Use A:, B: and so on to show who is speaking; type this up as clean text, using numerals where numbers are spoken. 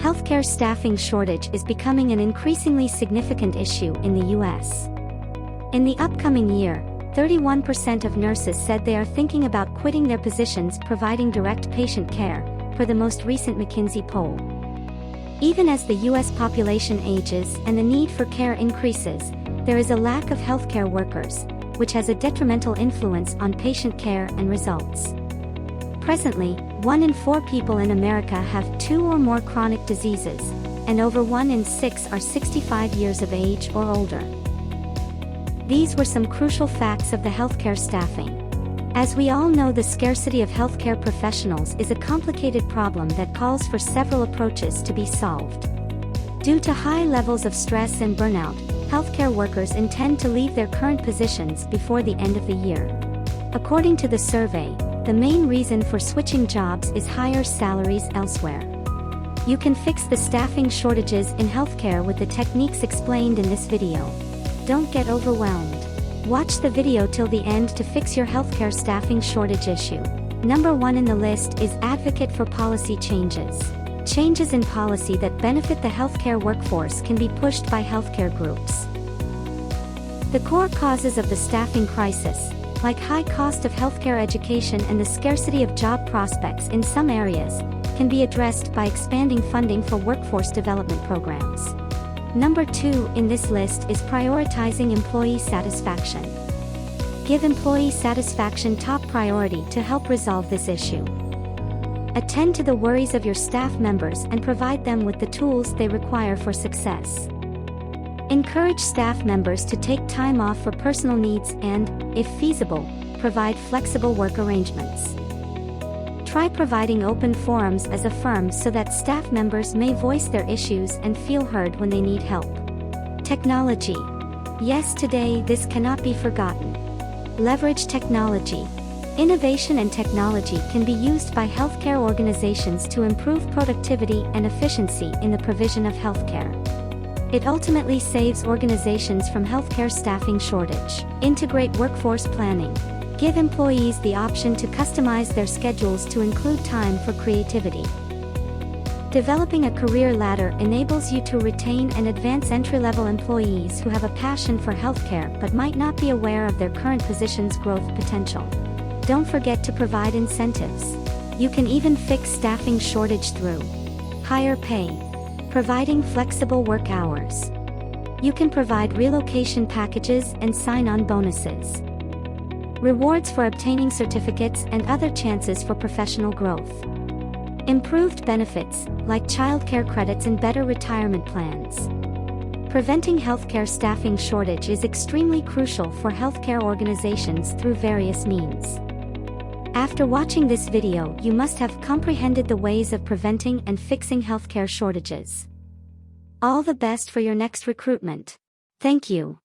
A: Healthcare staffing shortage is becoming an increasingly significant issue in the U.S. In the upcoming year, 31% of nurses said they are thinking about quitting their positions providing direct patient care, per the most recent McKinsey poll. Even as the U.S. population ages and the need for care increases, there is a lack of healthcare workers, which has a detrimental influence on patient care and results. Presently, 1 in 4 people in America have 2 or more chronic diseases, and over 1 in 6 are 65 years of age or older. These were some crucial facts of the healthcare staffing. As we all know, the scarcity of healthcare professionals is a complicated problem that calls for several approaches to be solved. Due to high levels of stress and burnout, healthcare workers intend to leave their current positions before the end of the year. According to the survey, the main reason for switching jobs is higher salaries elsewhere. You can fix the staffing shortages in healthcare with the techniques explained in this video. Don't get overwhelmed. Watch the video till the end to fix your healthcare staffing shortage issue. Number 1 in the list is advocate for policy changes. Changes in policy that benefit the healthcare workforce can be pushed by healthcare groups. The core causes of the staffing crisis, like high cost of healthcare education and the scarcity of job prospects in some areas, can be addressed by expanding funding for workforce development programs. Number 2 in this list is prioritizing employee satisfaction. Give employee satisfaction top priority to help resolve this issue. Attend to the worries of your staff members and provide them with the tools they require for success. Encourage staff members to take time off for personal needs and, if feasible, provide flexible work arrangements. Try providing open forums as a firm so that staff members may voice their issues and feel heard when they need help. Technology. Yes, today this cannot be forgotten. Leverage technology. Innovation and technology can be used by healthcare organizations to improve productivity and efficiency in the provision of healthcare. It ultimately saves organizations from healthcare staffing shortage. Integrate workforce planning. Give employees the option to customize their schedules to include time for creativity. Developing a career ladder enables you to retain and advance entry-level employees who have a passion for healthcare but might not be aware of their current position's growth potential. Don't forget to provide incentives. You can even fix staffing shortage through higher pay. Providing flexible work hours. You can provide relocation packages and sign-on bonuses. Rewards for obtaining certificates and other chances for professional growth. Improved benefits, like childcare credits and better retirement plans. Preventing healthcare staffing shortage is extremely crucial for healthcare organizations through various means. After watching this video, you must have comprehended the ways of preventing and fixing healthcare shortages. All the best for your next recruitment. Thank you.